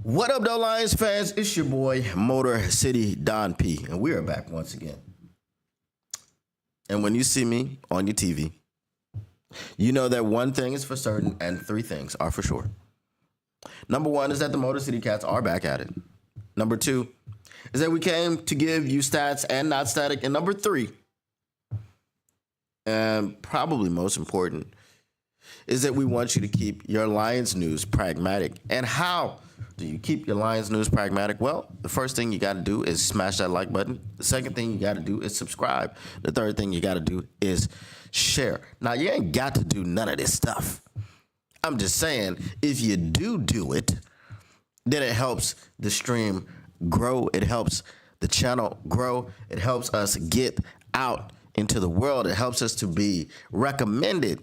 What up, though, Lions fans? It's your boy, Motor City Don P, and we are back once again. And when you see me on your TV, you know that one thing is for certain and three things are for sure. Number one is that the Motor City Cats are back at it. Number two is that we came to give you stats and not static. And number three, and probably most important, is that we want you to keep your Lions news pragmatic. And how do you keep your Lions news pragmatic? Well, the first thing you got to do is smash that like button. The second thing you got to do is subscribe. The third thing you got to do is share. Now, you ain't got to do none of this stuff. I'm just saying, if you do it, then it helps the stream grow. It helps the channel grow. It helps us get out into the world. It helps us to be recommended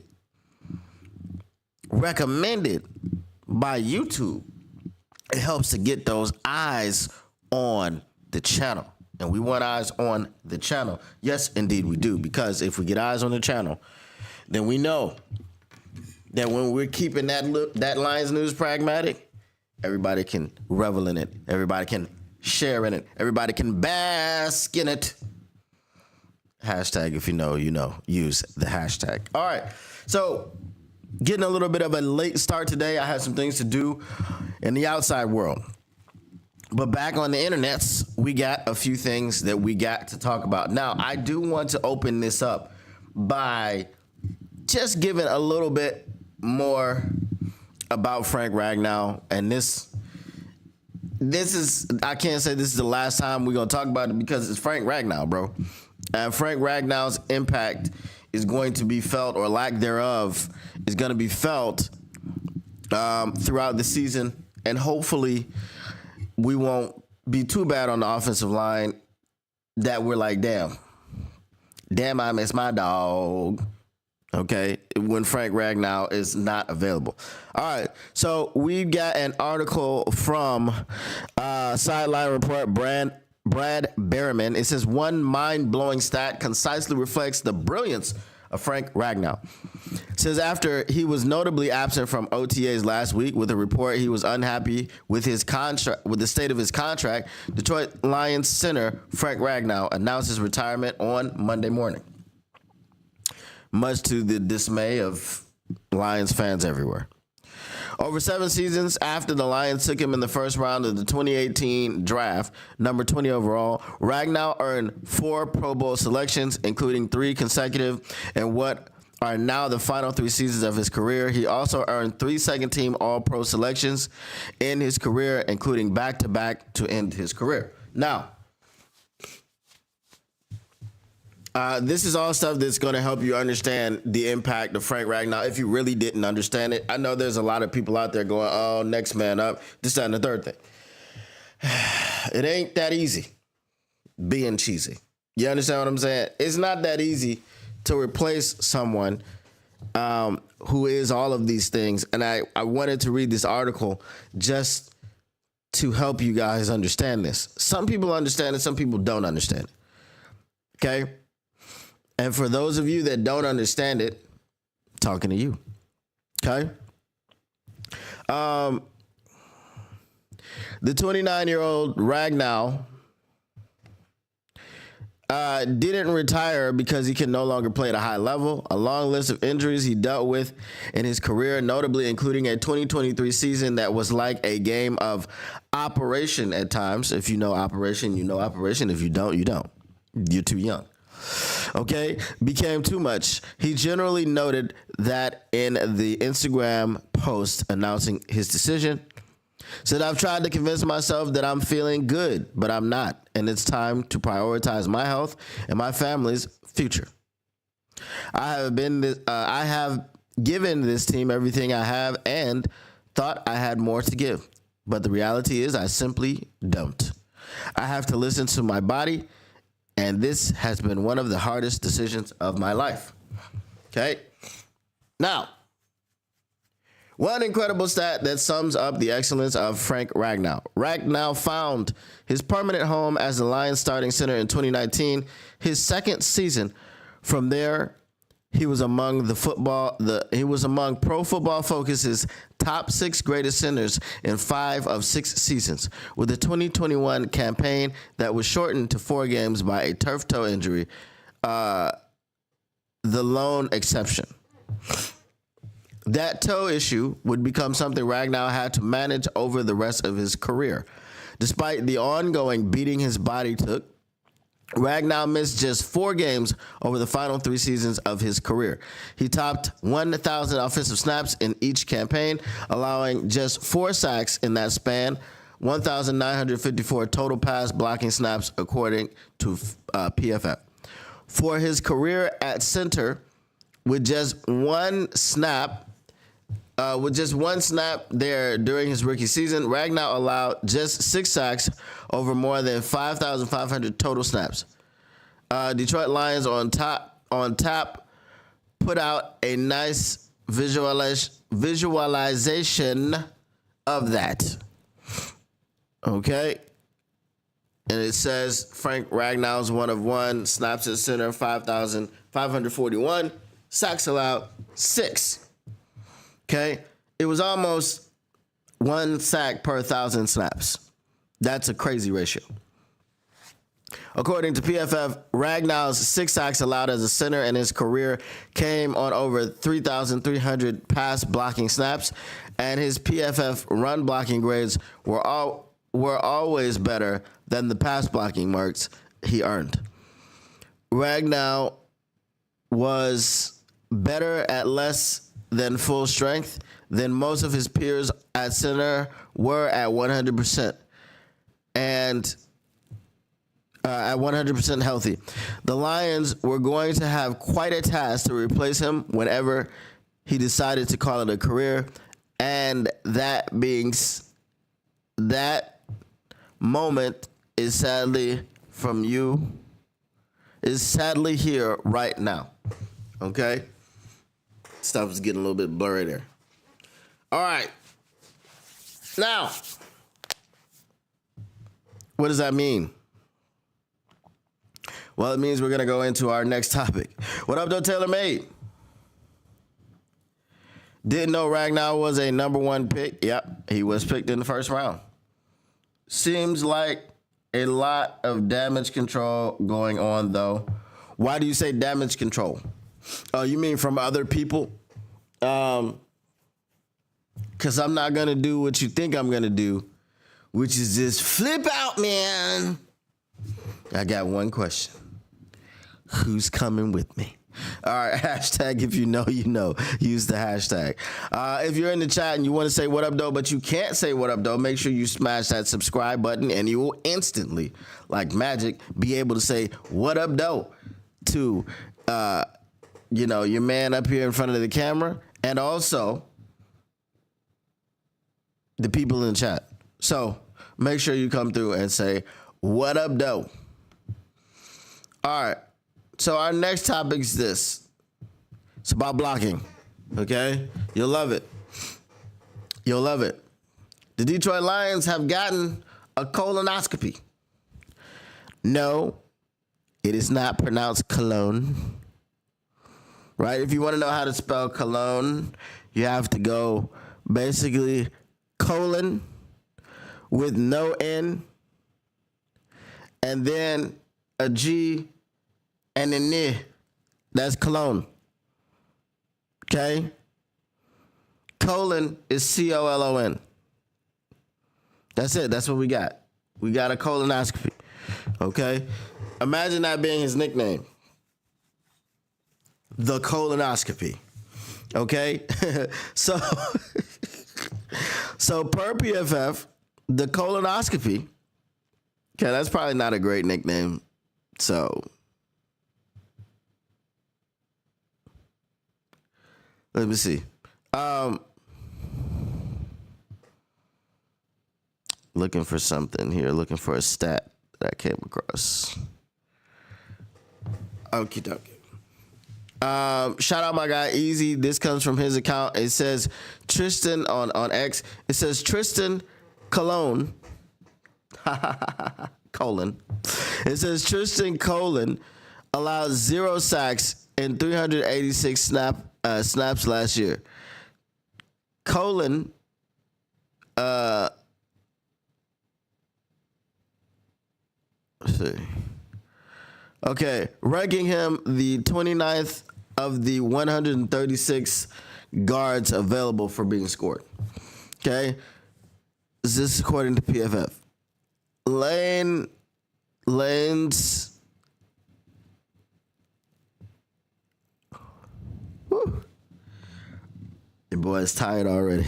by YouTube. It helps to get those eyes on the channel. And we want eyes on the channel. Yes, indeed we do. Because if we get eyes on the channel, then we know that when we're keeping that Lions news pragmatic, everybody can revel in it. Everybody can share in it. Everybody can bask in it. Hashtag, if you know, use the hashtag. All right. So getting a little bit of a late start today. I had some things to do in the outside world. But back on the internets, we got a few things that we got to talk about. Now, I do want to open this up by just giving a little bit more about Frank Ragnow. And this is, I can't say this is the last time we're going to talk about it because it's Frank Ragnow, bro. And Frank Ragnow's impact is going to be felt, or lack thereof is going to be felt throughout the season. And hopefully we won't be too bad on the offensive line that we're like, damn, I miss my dog. Okay, when Frank Ragnow is not available. All right, so we've got an article from Sideline Report, Brad Berriman. It says one mind-blowing stat concisely reflects the brilliance of Frank Ragnow. It says after he was notably absent from OTAs last week with a report he was unhappy with his contract, with the state of his contract, Detroit Lions center Frank Ragnow announced his retirement on Monday morning, much to the dismay of Lions fans everywhere. Over 7 seasons after the Lions took him in the first round of the 2018 draft, number 20 overall, Ragnow earned 4 Pro Bowl selections, including 3 consecutive and what are now the final 3 seasons of his career. He also earned 3 second-team All-Pro selections in his career, including back-to-back to end his career. Now, this is all stuff that's going to help you understand the impact of Frank Ragnow if you really didn't understand it. I know there's a lot of people out there going, oh, next man up, this, that, and the third thing. It ain't that easy being cheesy. You understand what I'm saying? It's not that easy to replace someone who is all of these things. And I wanted to read this article just to help you guys understand this. Some people understand it, some people don't understand it. Okay? And for those of you that don't understand it, talking to you, okay? The 29-year-old Ragnow didn't retire because he can no longer play at a high level. A long list of injuries he dealt with in his career, notably including a 2023 season that was like a game of operation at times. If you know operation, you know operation. If you don't, you don't. You're too young. Okay, became too much. He generally noted that in the Instagram post announcing his decision. Said, I've tried to convince myself that I'm feeling good, but I'm not. And it's time to prioritize my health and my family's future. I have given this team everything I have and thought I had more to give. But the reality is I simply don't. I have to listen to my body. And this has been one of the hardest decisions of my life. Okay. Now, one incredible stat that sums up the excellence of Frank Ragnow. Ragnow found his permanent home as the Lions starting center in 2019, his second season. From there, He was among he was among Pro Football Focus's top 6 greatest centers in 5 of 6 seasons, with the 2021 campaign that was shortened to 4 games by a turf toe injury, the lone exception. That toe issue would become something Ragnow had to manage over the rest of his career. Despite the ongoing beating his body took, Ragnow missed just 4 games over the final 3 seasons of his career. He topped 1,000 offensive snaps in each campaign, allowing just 4 sacks in that span, 1,954 total pass blocking snaps, according to PFF. For his career at center, with just one snap there during his rookie season, Ragnow allowed just 6 sacks over more than 5,500 total snaps. Detroit Lions on tap put out a nice visualization of that. Okay. And it says Frank Ragnow's 1 of 1, snaps at center 5,541, sacks allowed 6. Okay, it was almost 1 sack per 1,000 snaps. That's a crazy ratio. According to PFF, Ragnow's 6 sacks allowed as a center in his career came on over 3,300 pass blocking snaps, and his PFF run blocking grades were always better than the pass blocking marks he earned. Ragnow was better at less than full strength than most of his peers at center were at 100%, and at 100% healthy. The Lions were going to have quite a task to replace him whenever he decided to call it a career, and that moment is sadly here right now. Okay? Stuff is getting a little bit blurry there. All right. Now, what does that mean? Well, it means we're going to go into our next topic. What up, though, Taylor Made? Didn't know Ragnow was a number 1 pick. Yep, he was picked in the first round. Seems like a lot of damage control going on, though. Why do you say damage control? Oh, you mean from other people? Because I'm not going to do what you think I'm going to do, which is just flip out, man. I got one question. Who's coming with me? All right, hashtag if you know, you know. Use the hashtag. If you're in the chat and you want to say what up, though, but you can't say what up, though, make sure you smash that subscribe button and you will instantly, like magic, be able to say what up, though, to your man up here in front of the camera, and also the people in the chat. So make sure you come through and say, what up, though? All right. So our next topic is this. It's about blocking. Okay? You'll love it. You'll love it. The Detroit Lions have gotten a colonoscopy. No, it is not pronounced cologne. Right? If you want to know how to spell cologne, you have to go basically colon with no N and then a G and an N. That's cologne. Okay? Colon is COLON. That's it. That's what we got. We got a colonoscopy. Okay? Imagine that being his nickname. The colonoscopy. Okay? So per PFF, the colonoscopy, okay, that's probably not a great nickname. So let me see. Looking for something here. Looking for a stat that I came across. Okie dokie. Shout out my guy Easy. This comes from his account. It says Tristan on X. It says Tristan Colon. Colon. It says Tristan Colon allowed 0 sacks and 386 snaps last year. Colon, let's see. Okay, ranking him the 29th of the 136 guards available for being scored. Okay, this is according to PFF. Lane's. Whew. Your boy is tired already.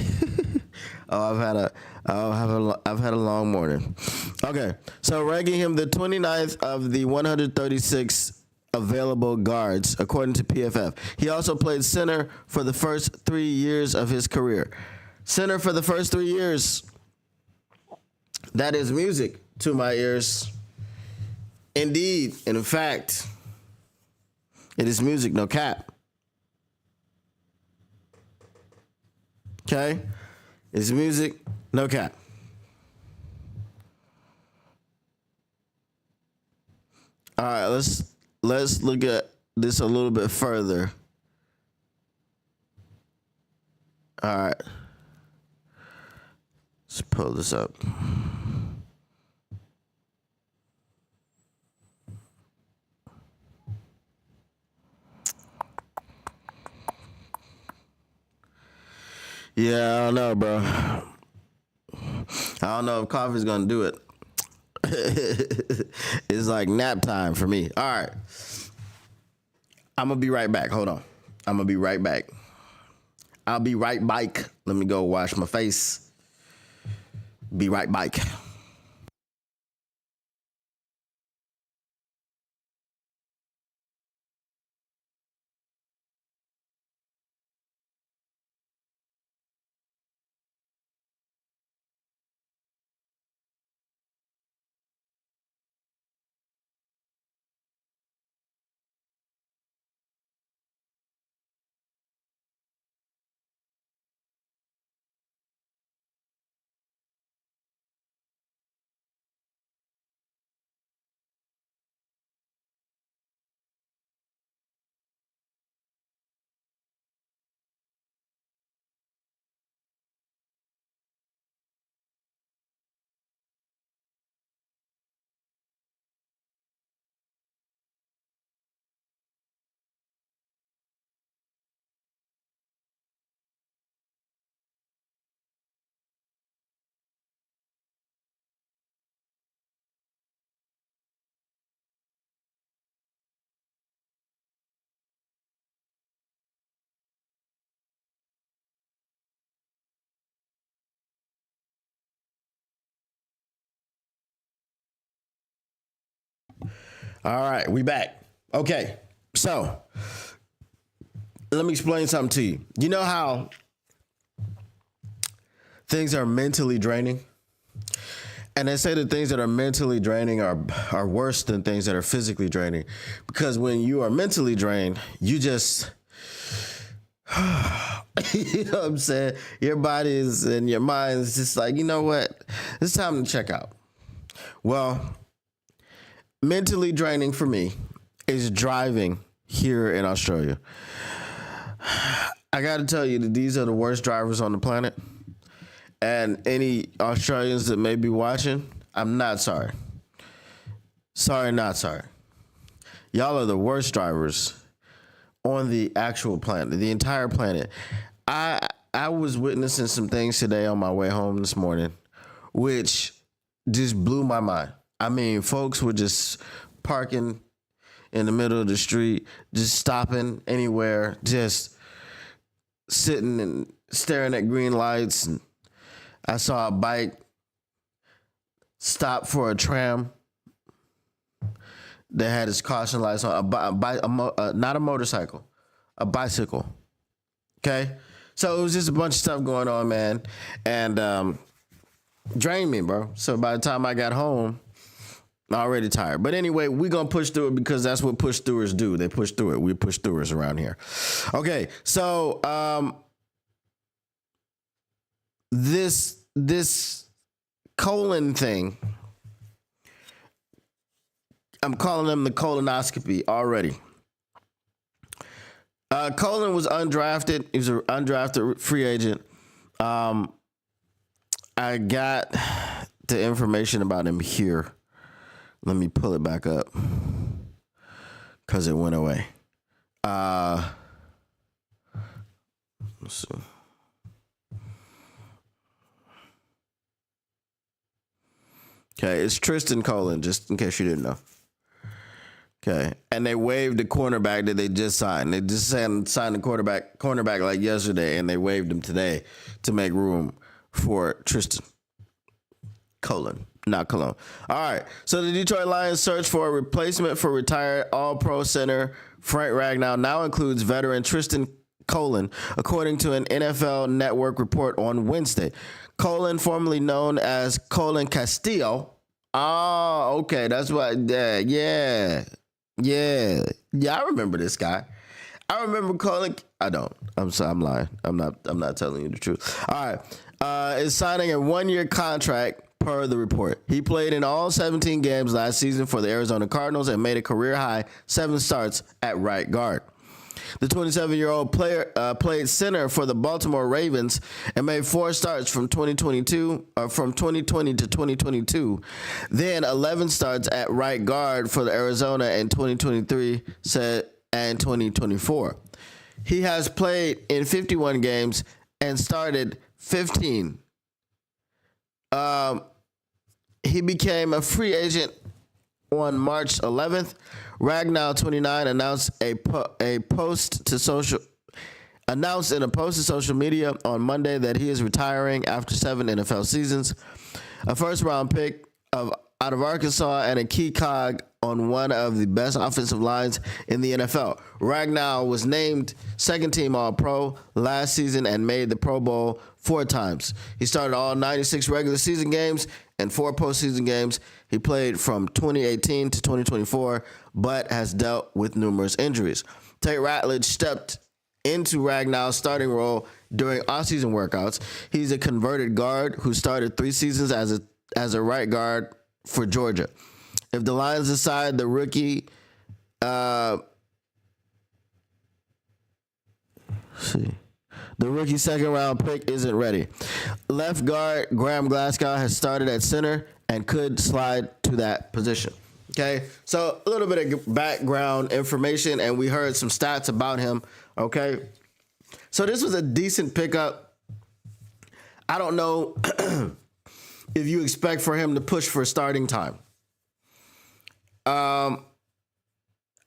I've had a long morning. Okay, so ranking him the 29th of the 136 available guards according to PFF. He also played center for the first 3 years of his career. Center for the first 3 years. That is music to my ears. Indeed, and in fact, it is music, no cap. Okay? It's music, no cap. All right, let's look at this a little bit further. All right. Let's pull this up. Yeah, I don't know, bro. I don't know if coffee's gonna do it. It's like nap time for me. All right. I'm gonna be right back. Hold on. I'm gonna be right back. I'll be right back. Let me go wash my face. Be right back. All right, we back. Okay, so let me explain something to you. You know how things are mentally draining? And they say that things that are mentally draining are worse than things that are physically draining. Because when you are mentally drained, you just, you know what I'm saying? Your body is and your mind is just like, you know what? It's time to check out. Well, mentally draining for me is driving here in Australia. I got to tell you that these are the worst drivers on the planet. And any Australians that may be watching, I'm not sorry. Sorry, not sorry. Y'all are the worst drivers on the actual planet, the entire planet. I was witnessing some things today on my way home this morning, which just blew my mind. I mean, folks were just parking in the middle of the street, just stopping anywhere, just sitting and staring at green lights. And I saw a bike stop for a tram that had its caution lights on. Not a motorcycle, a bicycle. Okay, so it was just a bunch of stuff going on, man, and drained me, bro. So by the time I got home, already tired. But anyway, we're going to push through it because that's what push throughers do. They push through it. We push throughers around here. Okay, so this colon thing, I'm calling them the colonoscopy already. Colin was undrafted. He was an undrafted free agent. I got the information about him here. Let me pull it back up because it went away. Let's see. Okay, it's Tristan Colin, just in case you didn't know. Okay, and they waived the cornerback that they just signed. They just signed the cornerback like yesterday, and they waived him today to make room for Tristan Colin, not Cologne. All right, so the Detroit Lions search for a replacement for retired All-Pro center Frank Ragnow now includes veteran Tristan Colin, according to an NFL Network report on Wednesday. Colin, formerly known as Colin Castillo. Oh, okay, that's what. Yeah. I remember this guy. I remember Colin. I don't. I'm lying. I'm not telling you the truth. All right. Is signing a 1-year contract per the report. He played in all 17 games last season for the Arizona Cardinals and made a career high 7 starts at right guard. The 27-year-old player played center for the Baltimore Ravens and made 4 starts from 2020 to 2022. Then 11 starts at right guard for the Arizona in 2023 and 2024. He has played in 51 games and started 15. He became a free agent on March 11th. Ragnow, 29, announced in a post to social media on Monday that he is retiring after 7 NFL seasons, a first-round pick out of Arkansas, and a key cog on one of the best offensive lines in the NFL. Ragnow was named second-team All-Pro last season and made the Pro Bowl 4 times. He started all 96 regular season games and 4 postseason games. He played from 2018 to 2024, but has dealt with numerous injuries. Tate Ratledge stepped into Ragnow's starting role during off-season workouts. He's a converted guard who started 3 seasons as a right guard for Georgia. If the Lions decide the rookie, the rookie second-round pick isn't ready. Left guard Graham Glasgow has started at center and could slide to that position. Okay, so a little bit of background information, and we heard some stats about him. Okay, so this was a decent pickup. I don't know if you expect for him to push for starting time. I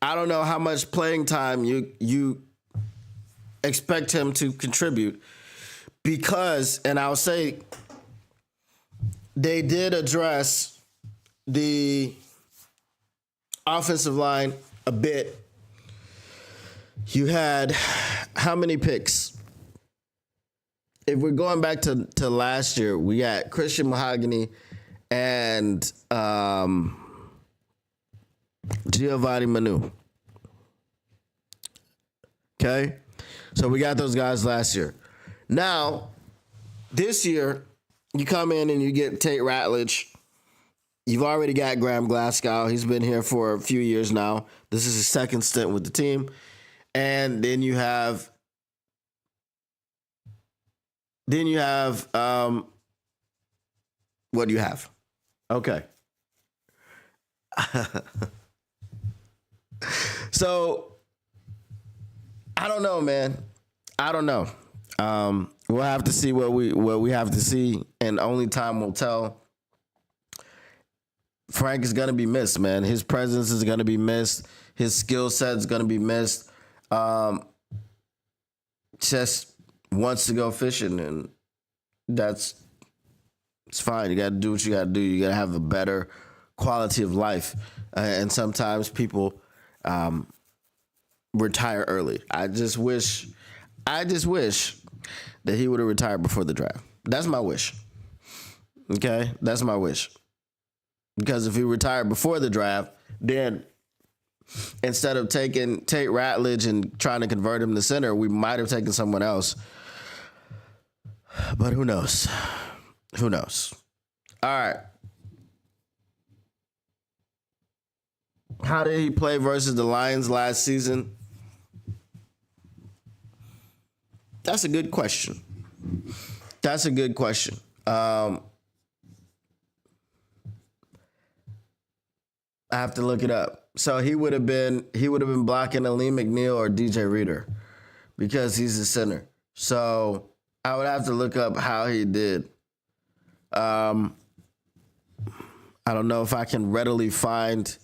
don't know how much playing time you expect him to contribute, because, and I'll say, they did address the offensive line a bit. You had how many picks? If we're going back to last year, we got Christian Mahogany and Giovanni Manu. Okay? So we got those guys last year. Now, this year, you come in and you get Tate Ratledge. You've already got Graham Glasgow. He's been here for a few years now. This is his second stint with the team. And then you have what do you have? Okay. So I don't know, man. I don't know. We'll have to see what we have to see, and only time will tell. Frank is gonna be missed, man. His presence is gonna be missed. His skill set is gonna be missed. Just wants to go fishing, and it's fine. You got to do what you got to do. You got to have a better quality of life, and sometimes people retire early. I just wish that he would have retired before the draft. That's my wish. Okay, that's my wish. Because if he retired before the draft, then instead of taking Tate Ratledge and trying to convert him to center, we might have taken someone else. But who knows? Who knows? All right. How did he play versus the Lions last season? That's a good question. That's a good question. I have to look it up. So he would have been blocking Aleem McNeil or DJ Reader because he's a center. So I would have to look up how he did. I don't know if I can readily find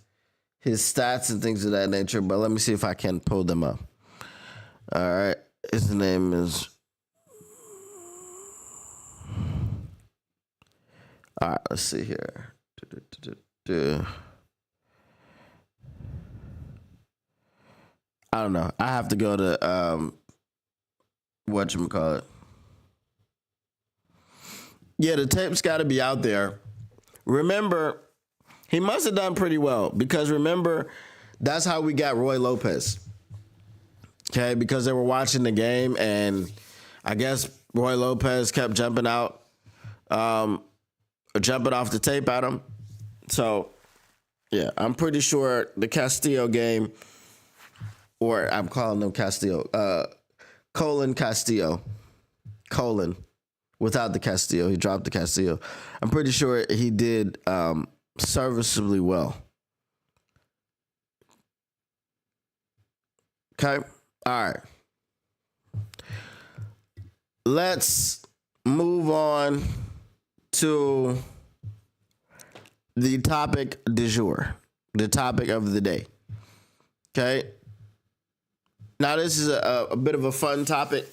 his stats and things of that nature, but let me see if I can pull them up. All right. His name is. All right, let's see here. I don't know. I have to go to whatchamacallit. Yeah, the tape's got to be out there. Remember, he must have done pretty well because remember, that's how we got Roy Lopez. Okay, because they were watching the game and I guess Roy Lopez kept jumping out, or jumping off the tape at him. So, yeah, I'm pretty sure the Castillo game, or I'm calling him Castillo, Colin Castillo, without the Castillo. He dropped the Castillo. I'm pretty sure he did serviceably well. Okay. All right. Let's move on to the topic du jour, the topic of the day. Okay. Now, this is a bit of a fun topic.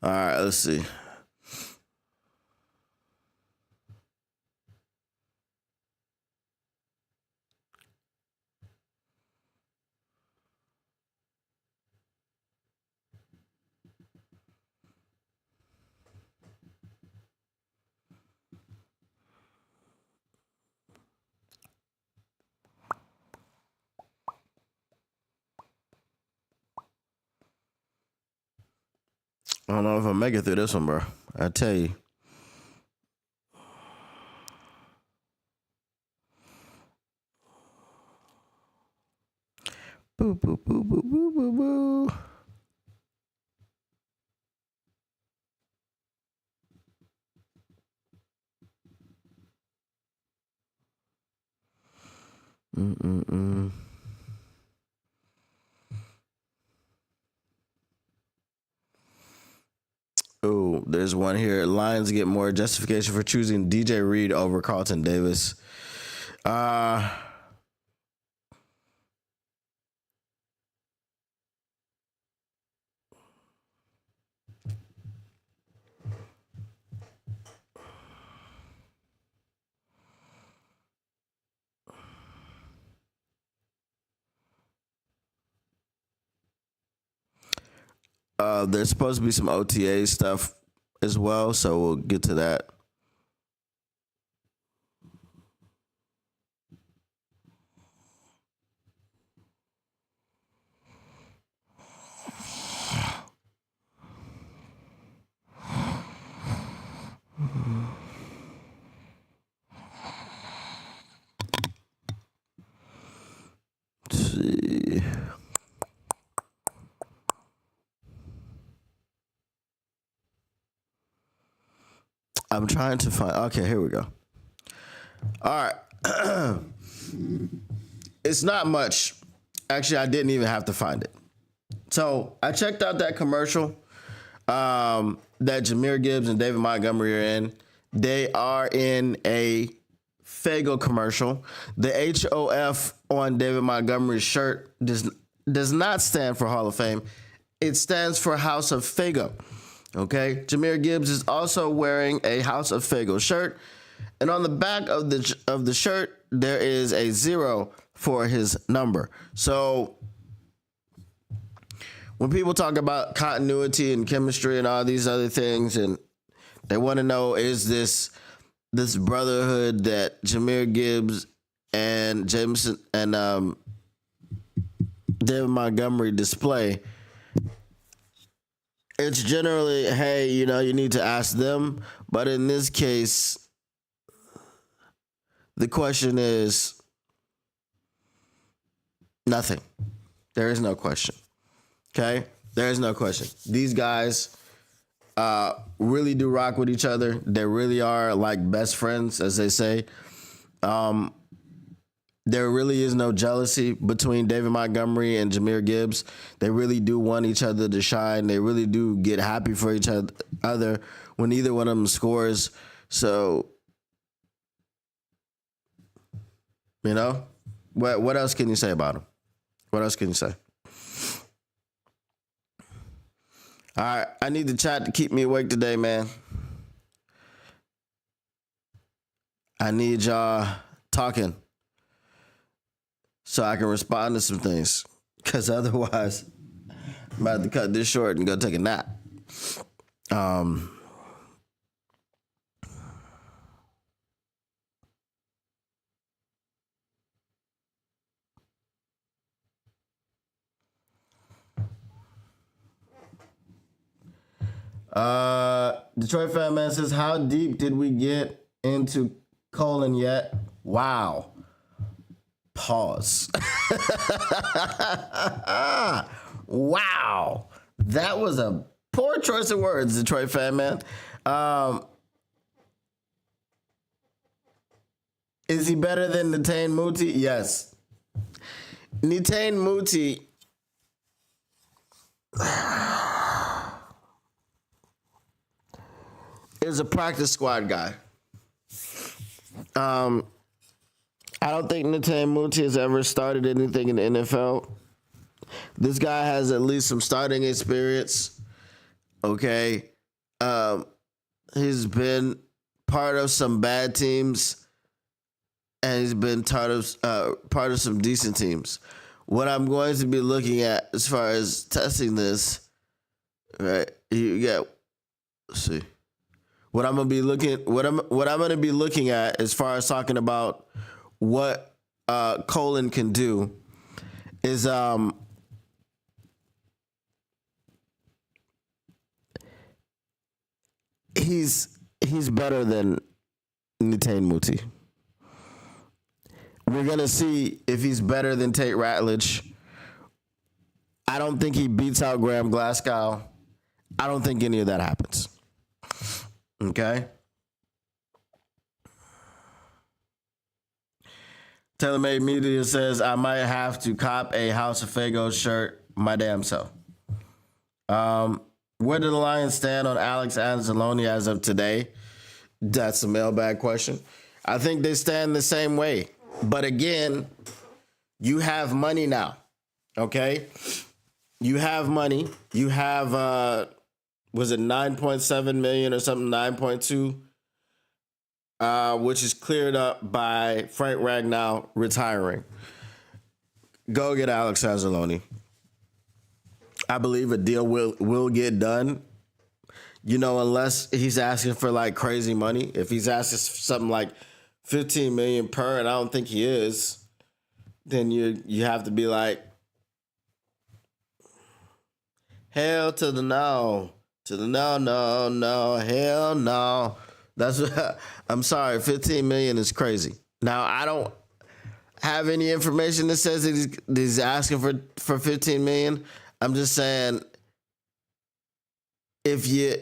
All right, let's see. I don't know if I'll make it through this one, bro. I tell you. Boo, boo, boo, boo, boo, boo, boo. Mm-mm-mm. Oh, there's one here. Lions get more justification for choosing DJ Reed over Carlton Davis. There's supposed to be some OTA stuff as well, so we'll get to that. Let's see. I'm trying to find. Okay, here we go. All right. It's not much. Actually, I didn't even have to find it. So I checked out that commercial that Jahmyr Gibbs and David Montgomery are in. They are in a Fago commercial. The HOF on David Montgomery's shirt does not stand for Hall of Fame. It stands for House of Fago. Okay, Jahmyr Gibbs is also wearing a House of Fago shirt, and on the back of the shirt there is a 0 for his number. So when people talk about continuity and chemistry and all these other things, and they want to know, is this brotherhood that Jahmyr Gibbs and Jameson and David Montgomery display, it's generally, hey, you need to ask them. But in this case, the question is nothing. There is no question. Okay? There is no question. These guys really do rock with each other. They really are like best friends, as they say. There really is no jealousy between David Montgomery and Jahmyr Gibbs. They really do want each other to shine. They really do get happy for each other when either one of them scores. So, what else can you say about them? What else can you say? All right, I need the chat to keep me awake today, man. I need y'all talking so I can respond to some things. Because otherwise, I'm about to cut this short and go take a nap. Detroit Fan Man says, how deep did we get into Colin yet? Wow. Pause. Wow. That was a poor choice of words, Detroit Fan Man. Is he better than Netane Muti? Yes. Netane Muti is a practice squad guy. I don't think Netane Muti has ever started anything in the NFL. This guy has at least some starting experience. Okay. He's been part of some bad teams, and he's been part of some decent teams. What I'm going to be looking at as far as testing this, right? Let's see. What I'm gonna be looking at as far as talking about what Colin can do is he's better than Netane Muti. We're gonna see if he's better than Tate Ratledge. I don't think he beats out Graham Glasgow. I don't think any of that happens. Okay. TaylorMade Media says, I might have to cop a House of Fago shirt my damn self. Where do the Lions stand on Alex Anzalone as of today? That's a mailbag question. I think they stand the same way. But again, you have money now. Okay? You have money. You have, was it 9.7 million or something, 9.2, which is cleared up by Frank Ragnow retiring. Go get Alex Anzalone. I believe a deal will get done, unless he's asking for like crazy money. If he's asking something like 15 million per, and I don't think he is, then you have to be like, hell to the no. To the no, hell no. That's what, I'm sorry, 15 million is crazy. Now, I don't have any information that says that he's asking for 15 million. I'm just saying, if you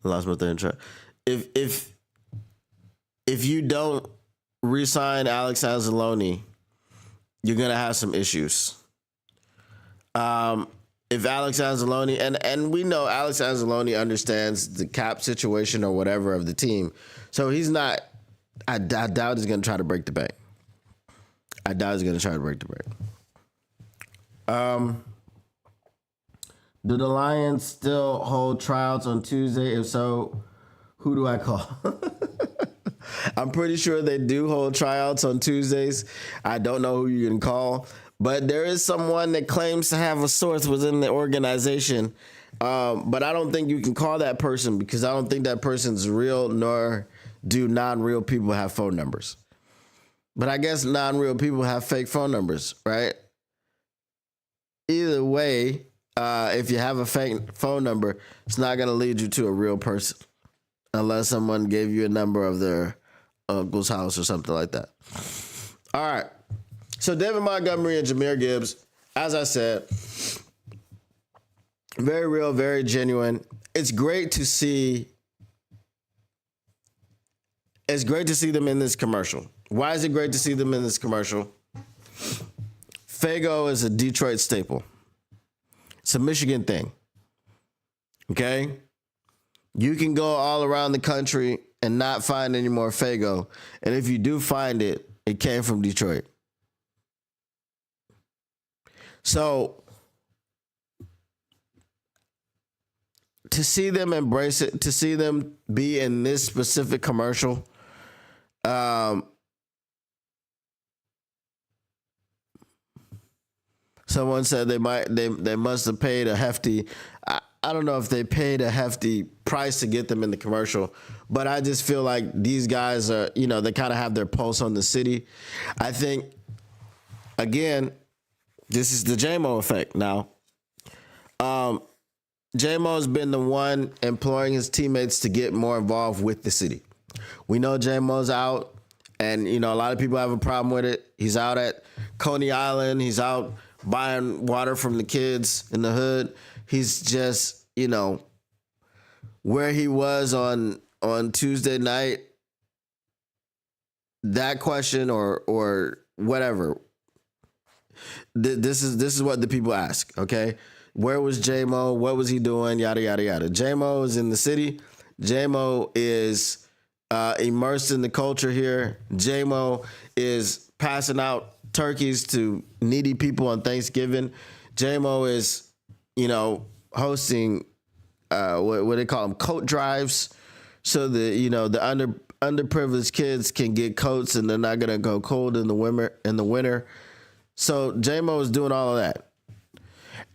lost my third track. If you don't re-sign Alex Anzalone, you're gonna have some issues. If Alex Anzalone, and we know Alex Anzalone understands the cap situation or whatever of the team, so he's not. I doubt he's gonna try to break the bank. Do the Lions still hold tryouts on Tuesday? If so, who do I call? I'm pretty sure they do hold tryouts on Tuesdays. I don't know who you can call, but there is someone that claims to have a source within the organization. But I don't think you can call that person because I don't think that person's real, nor do non-real people have phone numbers? But I guess non-real people have fake phone numbers, right? Either way, if you have a fake phone number, it's not going to lead you to a real person unless someone gave you a number of their uncle's house or something like that. All right. So David Montgomery and Jahmyr Gibbs, as I said, very real, very genuine. It's great to see them in this commercial. Why is it great to see them in this commercial? Faygo is a Detroit staple. It's a Michigan thing. Okay? You can go all around the country and not find any more Faygo. And if you do find it, it came from Detroit. So to see them embrace it, to see them be in this specific commercial, someone said they must have paid a hefty. I don't know if they paid a hefty price to get them in the commercial, but I just feel like these guys are, they kind of have their pulse on the city. I think, again, this is the J-Mo effect now. J-Mo's been the one imploring his teammates to get more involved with the city. We know J-Mo's out, and, a lot of people have a problem with it. He's out at Coney Island. He's out buying water from the kids in the hood. He's just, where he was on Tuesday night, that question or whatever. This is what the people ask, okay? Where was J-Mo? What was he doing? Yada, yada, yada. J-Mo is in the city. J-Mo is immersed in the culture here. J-Mo is passing out turkeys to needy people on Thanksgiving. J-Mo is, hosting what they call them, coat drives, so the the underprivileged kids can get coats and they're not gonna go cold in the winter. So J-Mo is doing all of that,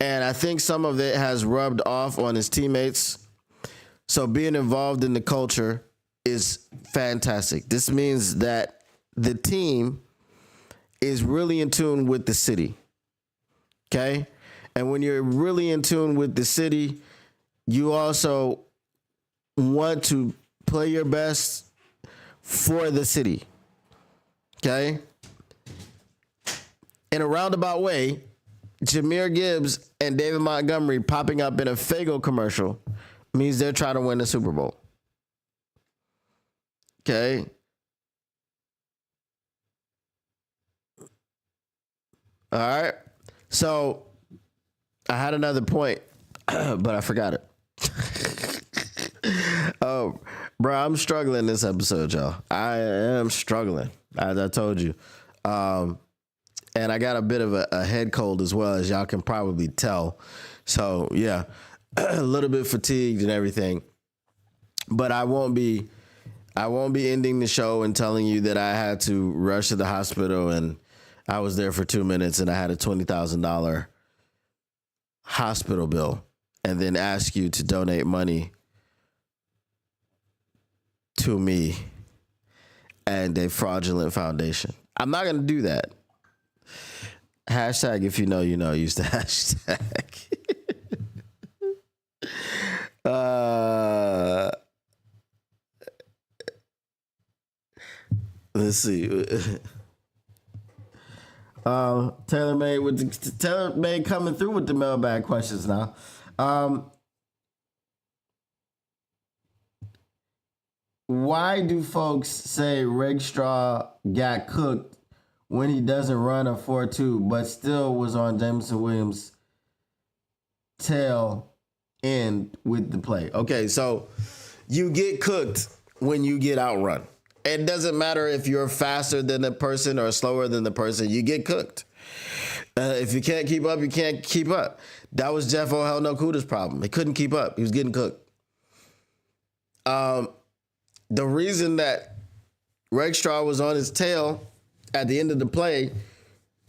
and I think some of it has rubbed off on his teammates. So being involved in the culture is fantastic. This means that the team is really in tune with the city. Okay? And when you're really in tune with the city, you also want to play your best for the city. Okay? In a roundabout way, Jahmyr Gibbs and David Montgomery popping up in a Faygo commercial means they're trying to win the Super Bowl. Okay? All right. So I had another point, but I forgot it. Oh, bro, I'm struggling this episode, y'all. I am struggling, as I told you. And I got a bit of a head cold as well, as y'all can probably tell. So, yeah, a little bit fatigued and everything. But I won't be ending the show and telling you that I had to rush to the hospital and I was there for 2 minutes and I had a $20,000 hospital bill and then ask you to donate money to me and a fraudulent foundation. I'm not going to do that. Hashtag if you know, use the hashtag. Let's see. TaylorMade coming through with the mailbag questions now. Why do folks say Rakestraw got cooked when he doesn't run a 4.2, but still was on Jameson Williams' tail end with the play? Okay, so you get cooked when you get outrun. It doesn't matter if you're faster than the person or slower than the person. You get cooked. If you can't keep up, you can't keep up. That was Jeff O'Hell No Kuda's problem. He couldn't keep up. He was getting cooked. The reason that Rakestraw was on his tail at the end of the play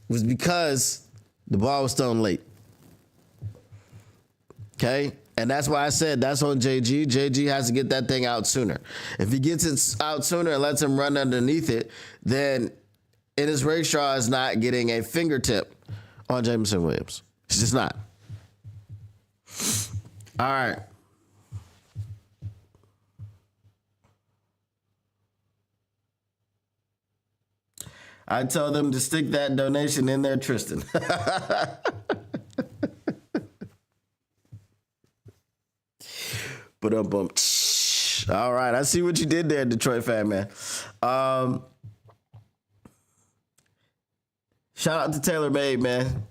was because the ball was thrown late. Okay? And that's why I said that's on JG. JG has to get that thing out sooner. If he gets it out sooner and lets him run underneath it, then Ennis Rakestraw is not getting a fingertip on Jameson Williams. It's just not. All right. I told them to stick that donation in there, Tristan. But all right, I see what you did there, Detroit fan man. Shout out to Taylor Made, man.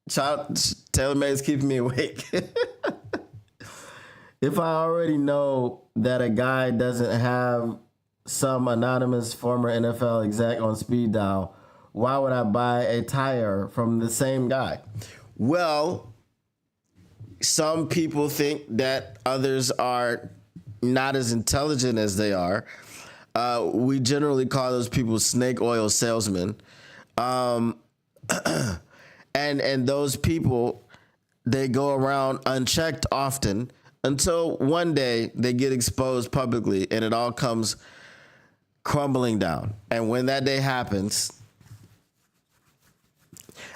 Taylor Made's keeping me awake. If I already know that a guy doesn't have some anonymous former NFL exec on speed dial, why would I buy a tire from the same guy? Well, some people think that others are not as intelligent as they are. We generally call those people snake oil salesmen. And those people, they go around unchecked often until one day they get exposed publicly and it all comes crumbling down. And when that day happens,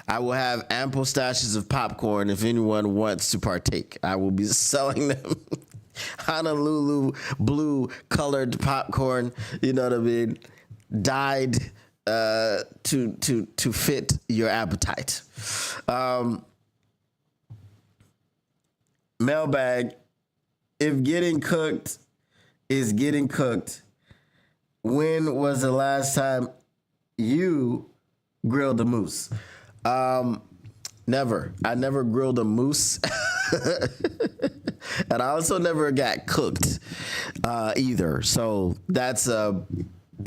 I will have ample stashes of popcorn if anyone wants to partake. I will be selling them Honolulu blue colored popcorn, you know what I mean, dyed to fit your appetite. Mailbag, if getting cooked is getting cooked, when was the last time you grilled a moose? Never. I never grilled a moose. And I also never got cooked either. So that's a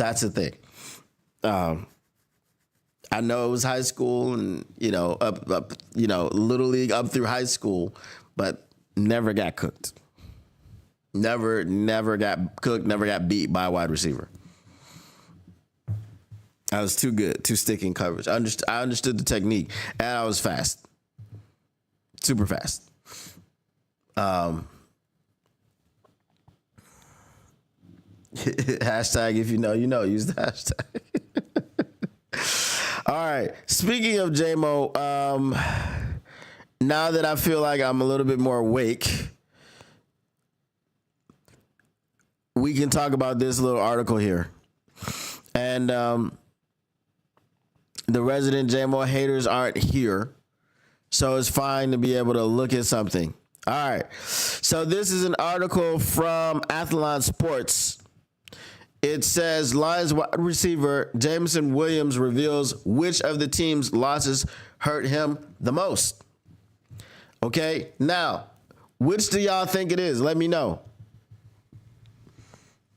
thing. I know it was high school and, up Little League up through high school, but never got cooked. Never got cooked, never got beat by a wide receiver. I was too good, too sticky in coverage. I understood the technique, and I was fast. Super fast. Hashtag if you know, use the hashtag. All right. Speaking of JMO, now that I feel like I'm a little bit more awake, we can talk about this little article here. And the resident JMO haters aren't here, so it's fine to be able to look at something. All right. So this is an article from Athlon Sports. It says Lions wide receiver Jameson Williams reveals which of the team's losses hurt him the most. Okay, now, which do y'all think it is? Let me know.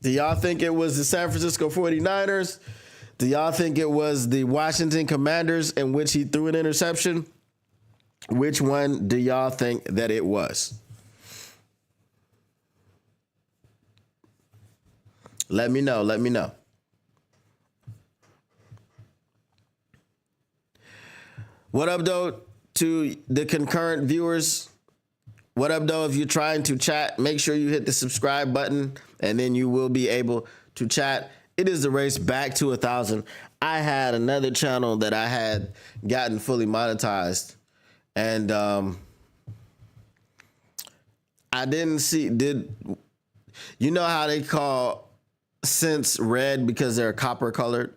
Do y'all think it was the San Francisco 49ers? Do y'all think it was the Washington Commanders in which he threw an interception? Which one do y'all think that it was? Let me know. What up, though, to the concurrent viewers? What up, though? If you're trying to chat, make sure you hit the subscribe button, and then you will be able to chat. It is the race back to 1,000. I had another channel that I had gotten fully monetized, and I didn't see. You know how they call scents red because they're copper colored?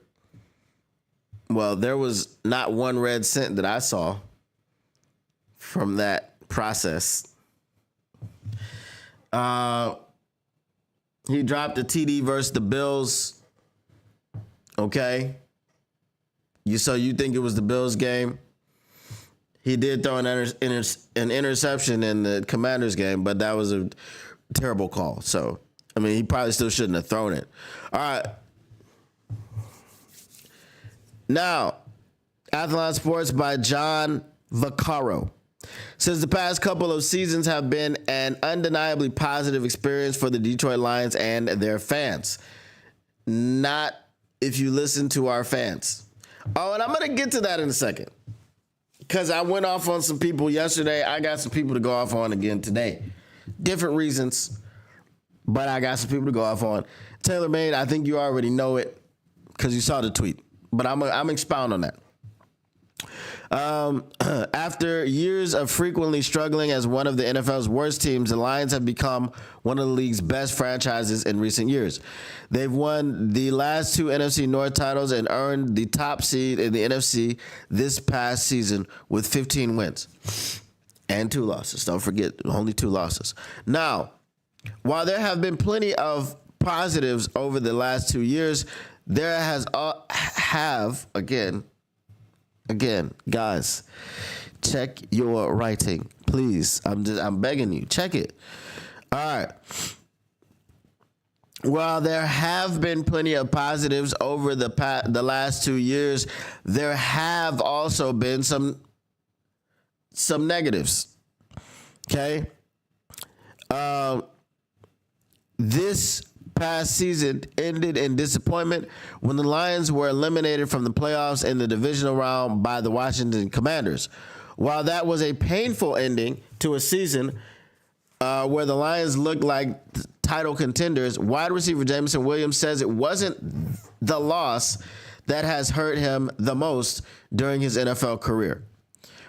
Well, there was not one red scent that I saw from that process. He dropped a TD versus the Bills. Okay. So you think it was the Bills game? He did throw an interception in the Commanders game, but that was a terrible call. So, I mean, he probably still shouldn't have thrown it. All right. Now, Athlon Sports by John Vaccaro says the past couple of seasons have been an undeniably positive experience for the Detroit Lions and their fans. Not if you listen to our fans. Oh, and I'm going to get to that in a second, because I went off on some people yesterday. I got some people to go off on again today. different reasons, but I got some people to go off on. TaylorMade, I think you already know it because you saw the tweet, but I'm expound on that. After years of frequently struggling as one of the NFL's worst teams, the Lions have become one of the league's best franchises in recent years. They've won the last 2 NFC North titles and earned the top seed in the NFC this past season with 15 wins and 2 losses. Don't forget, only 2 losses. Now, while there have been plenty of positives over the last 2 years, there Again, guys, check your writing, please. I'm begging you, check it. All right. While there have been plenty of positives over the last 2 years, there have also been some negatives. Okay. This past season ended in disappointment when the Lions were eliminated from the playoffs in the divisional round by the Washington Commanders. While that was a painful ending to a season where the Lions looked like title contenders, wide receiver Jameson Williams says it wasn't the loss that has hurt him the most during his NFL career.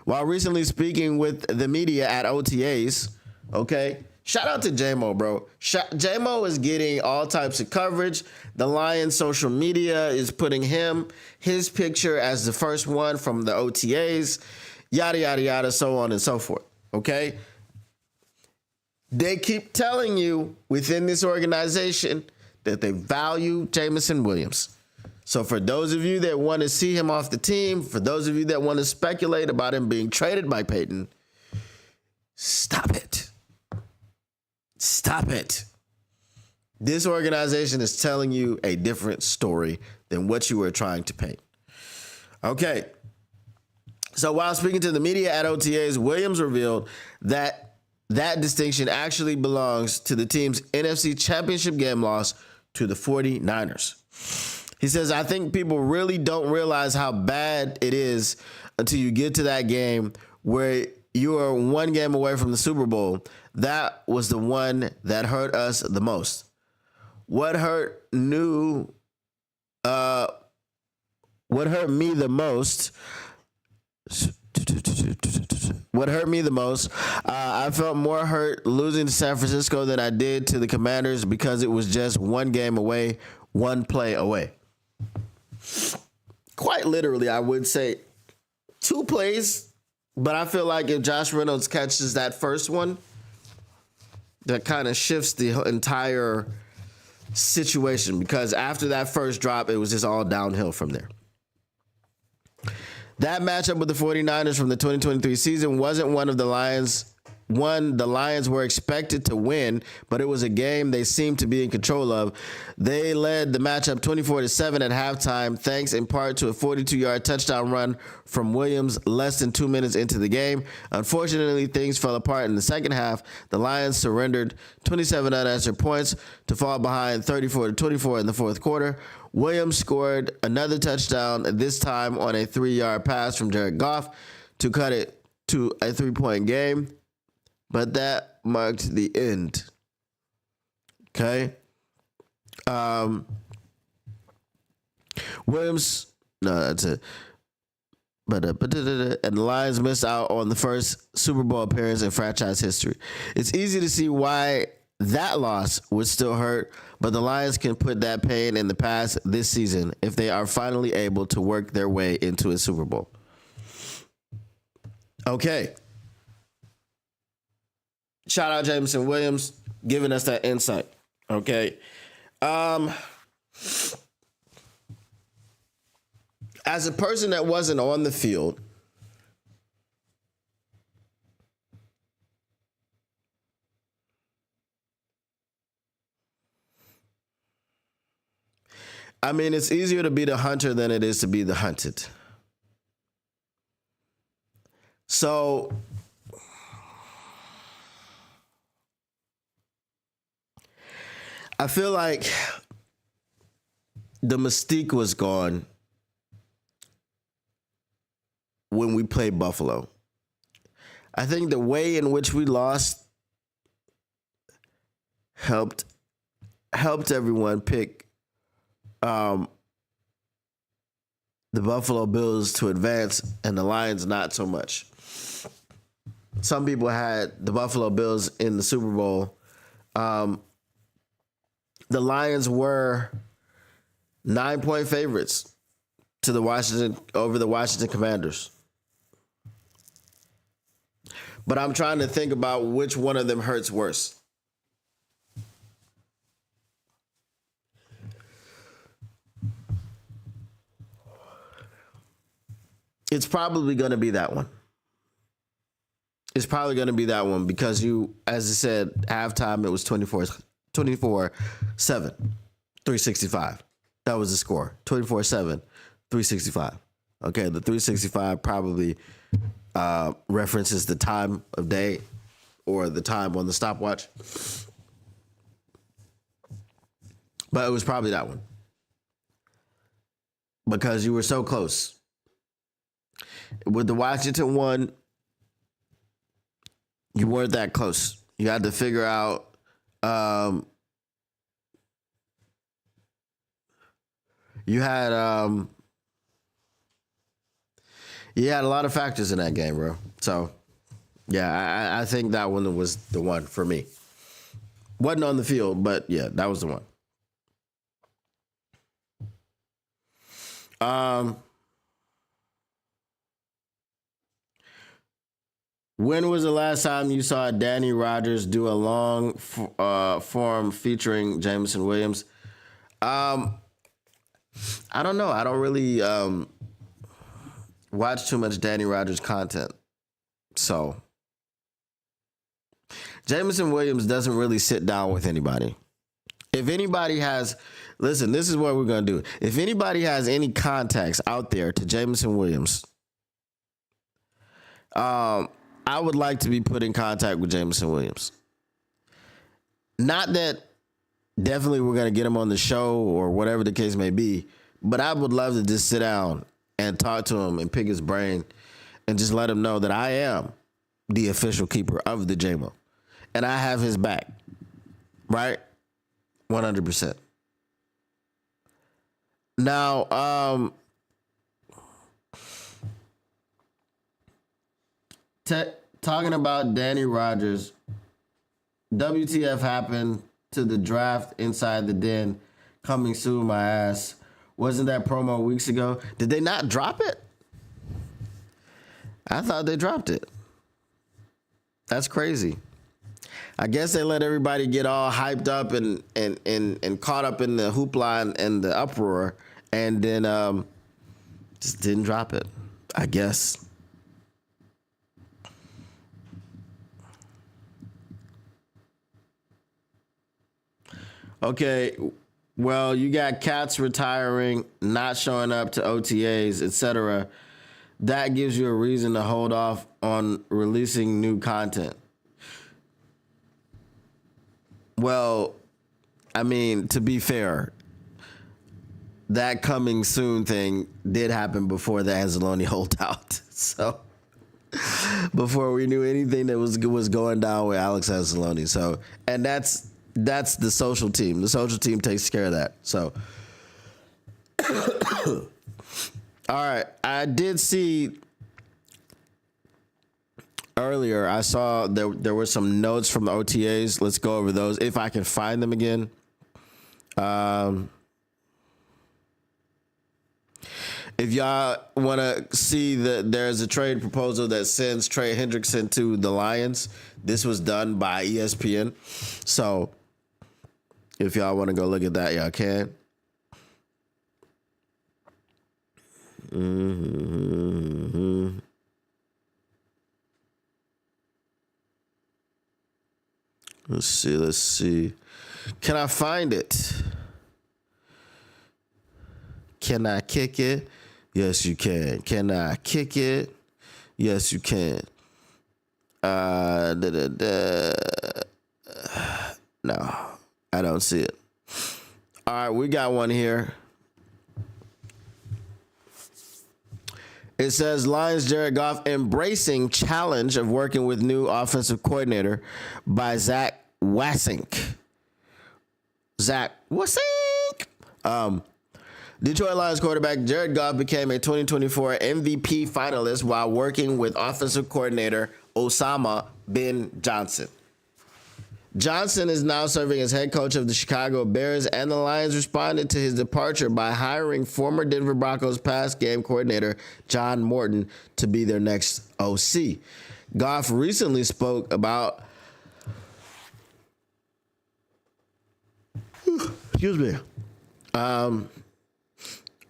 While recently speaking with the media at OTAs, okay, shout out to J-Mo, bro. J-Mo is getting all types of coverage. The Lions social media is putting his picture as the first one from the OTAs, yada, yada, yada, so on and so forth, okay? They keep telling you within this organization that they value Jameson Williams. So for those of you that want to see him off the team, for those of you that want to speculate about him being traded by Peyton, stop it. Stop it. This organization is telling you a different story than what you were trying to paint. Okay. So while speaking to the media at OTAs, Williams revealed that distinction actually belongs to the team's NFC Championship game loss to the 49ers. He says, I think people really don't realize how bad it is until you get to that game where you are one game away from the Super Bowl. That was the one that hurt us the most. What hurt me the most, I felt more hurt losing to San Francisco than I did to the Commanders because it was just one game away, one play away. Quite literally, I would say 2 plays, but I feel like if Josh Reynolds catches that first one, that kind of shifts the entire situation because after that first drop, it was just all downhill from there. That matchup with the 49ers from the 2023 season wasn't one the Lions were expected to win, but it was a game they seemed to be in control of. They led the matchup 24-7 at halftime, thanks in part to a 42-yard touchdown run from Williams less than 2 minutes into the game. Unfortunately, things fell apart in the second half. The Lions surrendered 27 unanswered points to fall behind 34-24 in the fourth quarter. Williams scored another touchdown, this time on a 3-yard pass from Jared Goff to cut it to a 3-point game. But that marked the end. Okay. Williams, no, that's it. And the Lions missed out on the first Super Bowl appearance in franchise history. It's easy to see why that loss would still hurt, but the Lions can put that pain in the past this season if they are finally able to work their way into a Super Bowl. Okay. Shout out Jameson Williams giving us that insight. Okay. As a person that wasn't on the field, I mean, it's easier to be the hunter than it is to be the hunted. So I feel like the mystique was gone when we played Buffalo. I think the way in which we lost helped everyone pick the Buffalo Bills to advance and the Lions not so much. Some people had the Buffalo Bills in the Super Bowl. The Lions were 9-point favorites to the Washington Commanders. But I'm trying to think about which one of them hurts worse. It's probably going to be that one. It's probably going to be that one because as I said, halftime it was 24-7, 365. That was the score, 24-7, 365. Okay, the 365 probably references the time of day or the time on the stopwatch. But it was probably that one because you were so close. With the Washington one, you weren't that close. You had to figure out you had a lot of factors in that game, bro. So yeah, I think that one was the one for me. Wasn't on the field, but yeah, that was the one. When was the last time you saw Danny Rogers do a long form featuring Jameson Williams? I don't know. I don't really watch too much Danny Rogers content. So Jameson Williams doesn't really sit down with anybody. If anybody has, listen, this is what we're going to do. If anybody has any contacts out there to Jameson Williams, I would like to be put in contact with Jameson Williams. Not that definitely we're going to get him on the show or whatever the case may be, but I would love to just sit down and talk to him and pick his brain and just let him know that I am the official keeper of the JMO. And I have his back. Right? 100%. Now, talking about Danny Rogers, WTF happened to the draft inside the den, coming soon, my ass. Wasn't that promo weeks ago? Did they not drop it? I thought they dropped it. That's crazy. I guess they let everybody get all hyped up and caught up in the hoopla and the uproar, and then just didn't drop it, I guess. Okay, well, you got cats retiring, not showing up to OTAs, etc. That gives you a reason to hold off on releasing new content. Well, I mean, to be fair, that coming soon thing did happen before the Anzalone holdout. So before we knew anything that was going down with Alex Anzalone. So, and that's the social team. The social team takes care of that. So, all right. I did see earlier, I saw there were some notes from the OTAs. Let's go over those if I can find them again. If y'all want to see that there's a trade proposal that sends Trey Hendrickson to the Lions, this was done by ESPN. So if y'all want to go look at that, y'all can. Mm-hmm. Let's see. Can I find it? Can I kick it? Yes, you can. Can I kick it? Yes, you can. No, I don't see it. All right, we got one here. It says Lions Jared Goff embracing challenge of working with new offensive coordinator by Zach Wassink. Zach, what's up? Detroit Lions quarterback Jared Goff became a 2024 MVP finalist while working with offensive coordinator Osama bin Johnson. Johnson is now serving as head coach of the Chicago Bears, and the Lions responded to his departure by hiring former Denver Broncos pass game coordinator John Morton to be their next OC. Goff recently spoke about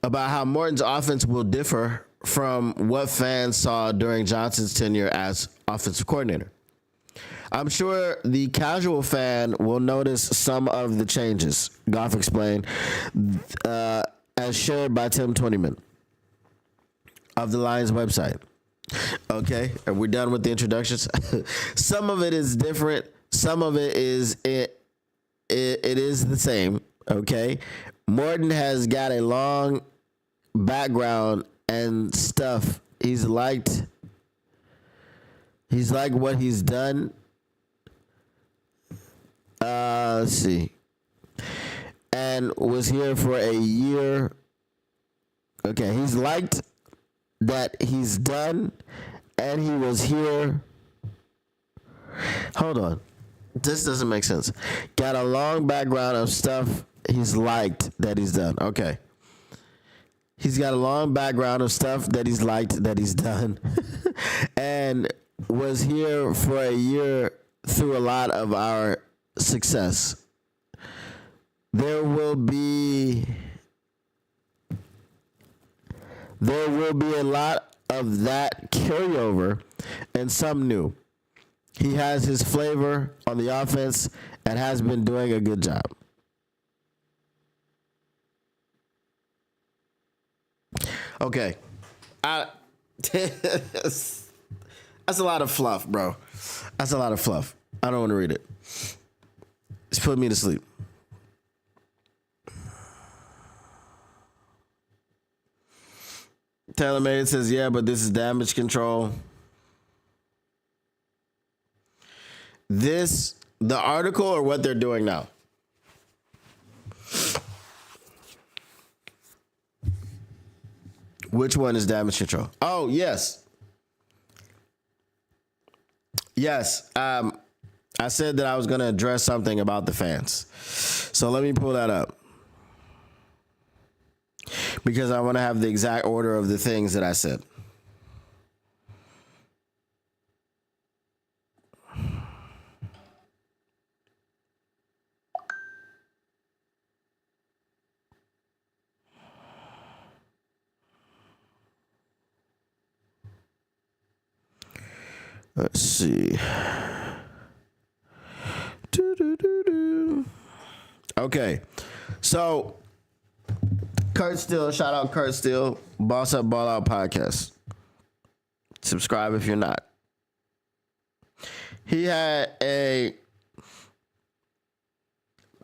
about how Morton's offense will differ from what fans saw during Johnson's tenure as offensive coordinator. I'm sure the casual fan will notice some of the changes, Goff explained, as shared by Tim Twentyman of the Lions website. Okay, are we done with the introductions? Some of it is different. Some of it is it is the same. Okay, Morton has got a long background and stuff. He's liked what he's done. Let's see. And was here for a year. Okay, he's liked that he's done, and he was here. Hold on. This doesn't make sense. Got a long background of stuff he's liked that he's done. Okay. He's got a long background of stuff that he's liked that he's done and was here for a year through a lot of our success. There will be a lot of that carryover and some new. He has his flavor on the offense and has been doing a good job. Okay. That's a lot of fluff, bro. That's a lot of fluff. I don't want to read it. It's putting me to sleep. TaylorMade says, yeah, but this is damage control. The article or what they're doing now? Which one is damage control? Oh, yes. Yes. I said that I was going to address something about the fans. So let me pull that up. Because I want to have the exact order of the things that I said. Let's see. Okay. So, Kurt Steele, shout out Kurt Steele, Boss Up Ball Out podcast. Subscribe if you're not. He had a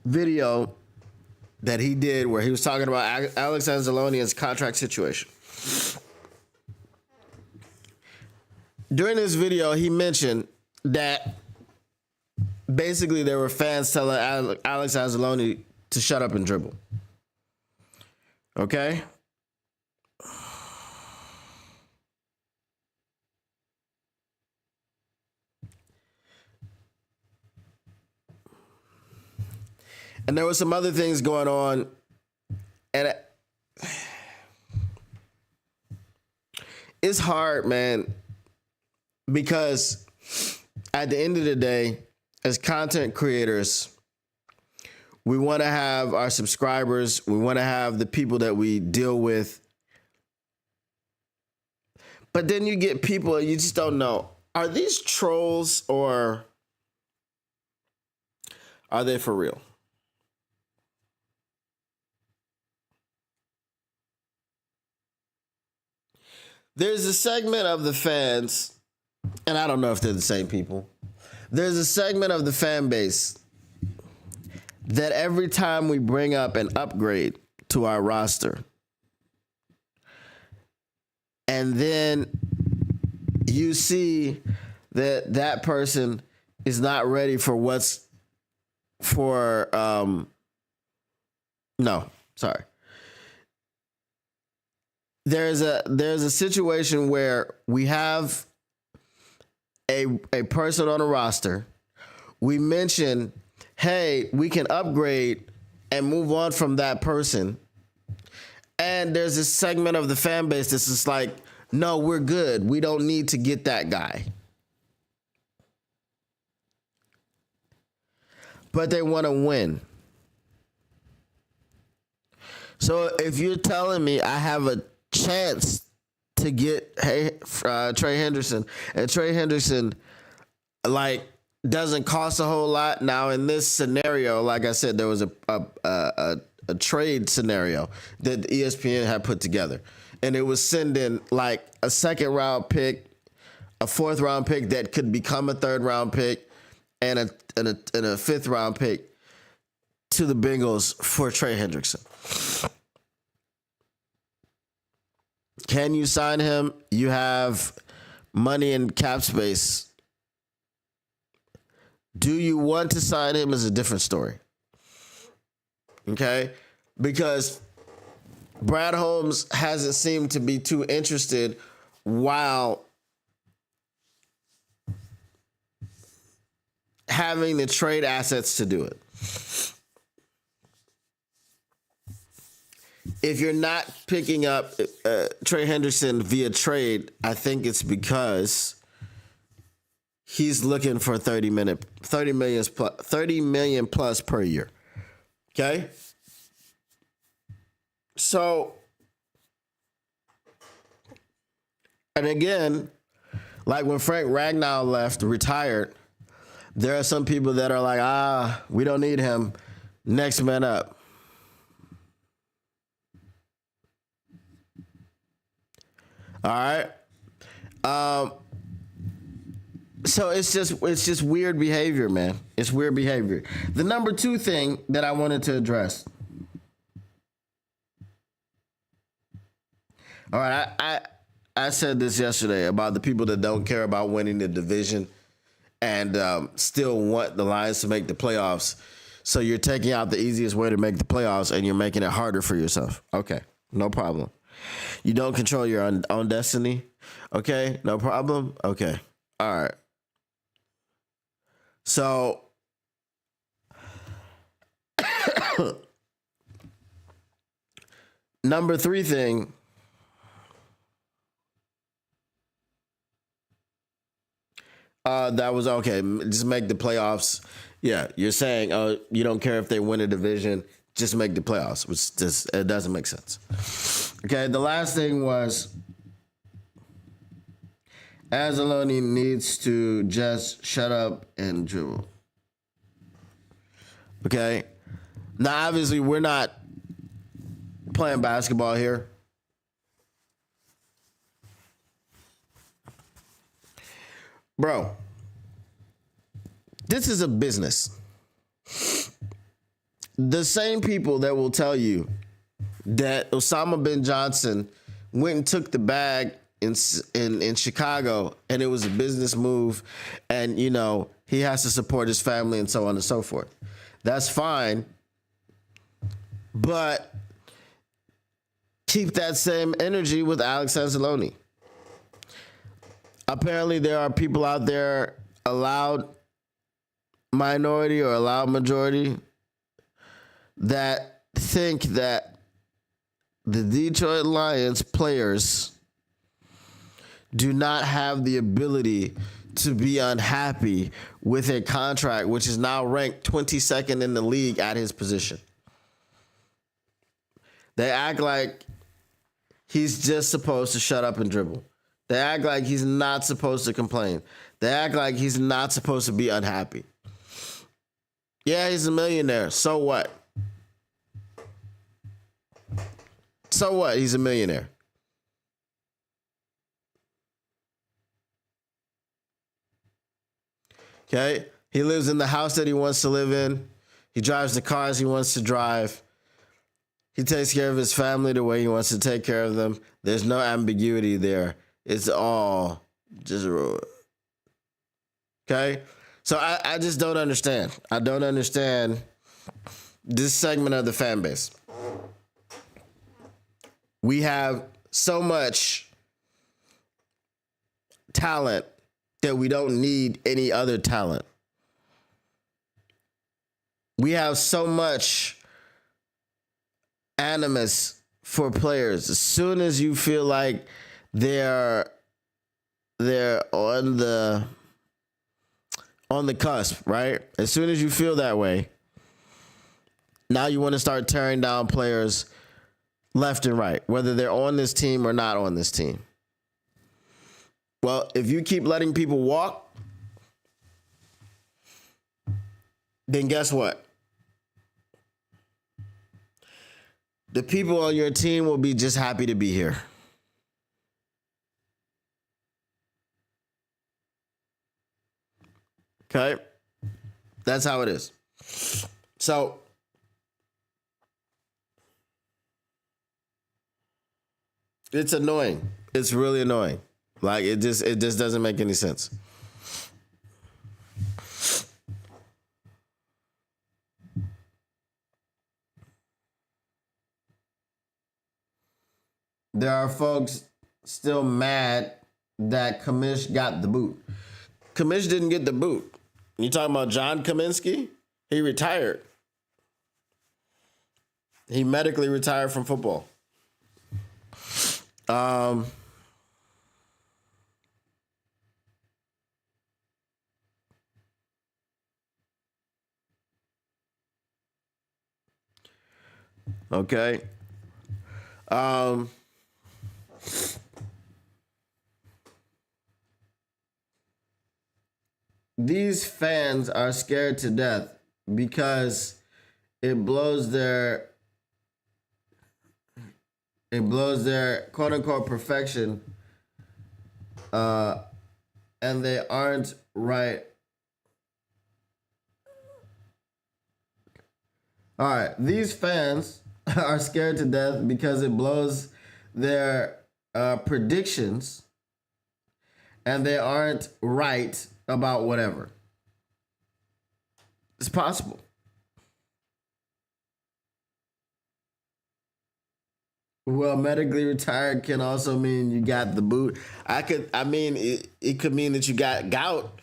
video that he did where he was talking about Alex Anzalone's contract situation. During this video, he mentioned that basically there were fans telling Alex Anzalone to shut up and dribble. Okay? And there were some other things going on. And it's hard, man. Because at the end of the day, as content creators, we want to have our subscribers. We want to have the people that we deal with. But then you get people, you just don't know. Are these trolls or are they for real? There's a segment of the fans, and I don't know if they're the same people. There's a segment of the fan base that every time we bring up an upgrade to our roster, and then you see that that person is not ready for No, sorry. There's a situation where we have a person on a roster. We mention, hey, we can upgrade and move on from that person. And there's this segment of the fan base that's just like, no, we're good. We don't need to get that guy. But they want to win. So if you're telling me I have a chance to get Trey Henderson, and Trey Henderson like doesn't cost a whole lot. Now in this scenario, like I said, there was a trade scenario that ESPN had put together, and it was sending like a second round pick, a fourth round pick that could become a third round pick, and a fifth round pick to the Bengals for Trey Hendrickson. Can you sign him? You have money and cap space. Do you want to sign him is a different story. Okay? Because Brad Holmes hasn't seemed to be too interested while having the trade assets to do it. If you're not picking up Trey Henderson via trade, I think it's because he's looking for 30 million plus per year. Okay? So, and again, like when Frank Ragnow retired, there are some people that are like, we don't need him. Next man up. All right. So it's just weird behavior, man. It's weird behavior. The number two thing that I wanted to address. All right, I said this yesterday about the people that don't care about winning the division and still want the Lions to make the playoffs. So you're taking out the easiest way to make the playoffs and you're making it harder for yourself. Okay, no problem. You don't control your own destiny. Okay, no problem. Okay, all right. So, number three thing. That was okay. Just make the playoffs. Yeah, you're saying, you don't care if they win a division. Just make the playoffs, which just it doesn't make sense. Okay, the last thing was Anzalone needs to just shut up and dribble. Okay, now obviously we're not playing basketball here. Bro, this is a business. The same people that will tell you that Osama bin Johnson went and took the bag in Chicago and it was a business move and, you know, he has to support his family and so on and so forth. That's fine. But keep that same energy with Alex Anzalone. Apparently there are people out there, a loud minority or a loud majority, that think that the Detroit Lions players do not have the ability to be unhappy with a contract which is now ranked 22nd in the league at his position. They act like he's just supposed to shut up and dribble. They act like he's not supposed to complain. They act like he's not supposed to be unhappy. Yeah, he's a millionaire. So what? So what? He's a millionaire. Okay? He lives in the house that he wants to live in. He drives the cars he wants to drive. He takes care of his family the way he wants to take care of them. There's no ambiguity there. It's all just okay? So I just don't understand. I don't understand this segment of the fan base. We have so much talent that we don't need any other talent. We have so much animus for players. As soon as you feel like they're on the cusp, right? As soon as you feel that way, now you want to start tearing down players left and right, whether they're on this team or not on this team. Well, if you keep letting people walk, then guess what? The people on your team will be just happy to be here. Okay? That's how it is. So, it's annoying. It's really annoying. Like it just doesn't make any sense. There are folks still mad that Kamish got the boot. Kamish didn't get the boot. You talking about John Kaminsky? He retired. He medically retired from football. Okay. These fans are scared to death because it blows their quote unquote perfection, and they aren't right. All right, these fans are scared to death because it blows their predictions, and they aren't right about whatever. It's possible. Well, medically retired can also mean you got the boot. It could mean that you got gout,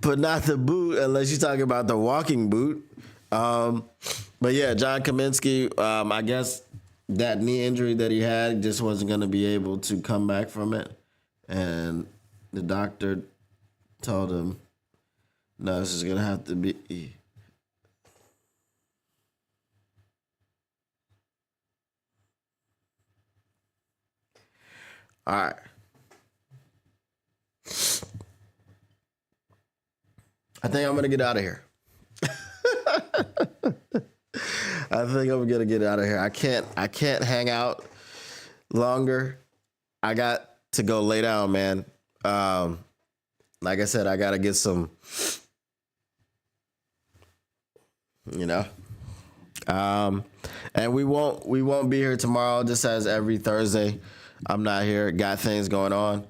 but not the boot, unless you're talking about the walking boot. But yeah, John Kaminsky, I guess that knee injury that he had just wasn't going to be able to come back from it. And the doctor told him, no, this is going to have to be. All right. I think I'm going to get out of here. I think I'm going to get out of here. I can't hang out longer. I got to go lay down, man. Like I said, I got to get some, and we won't be here tomorrow, just as every Thursday. I'm not here. Got things going on.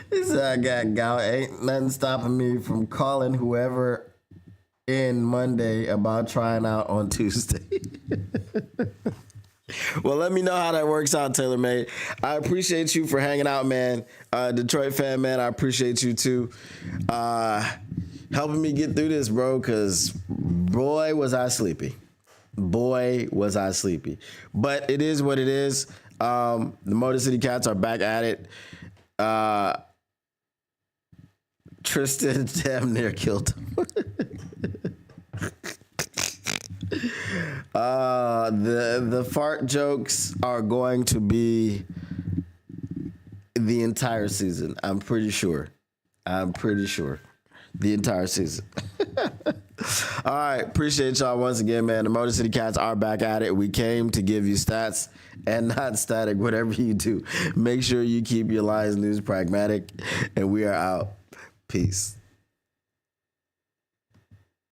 He said, I got gout. Ain't nothing stopping me from calling whoever in Monday about trying out on Tuesday. Well, let me know how that works out, TaylorMade. I appreciate you for hanging out, man. Detroit fan, man, I appreciate you too. Helping me get through this, bro, because boy, was I sleepy. But it is what it is. The Motor City Cats are back at it. Tristan damn near killed him. The fart jokes are going to be the entire season. I'm pretty sure. The entire season. All right. Appreciate y'all once again, man. The Motor City Cats are back at it. We came to give you stats and not static, whatever you do. Make sure you keep your Lions news pragmatic, and we are out. Peace.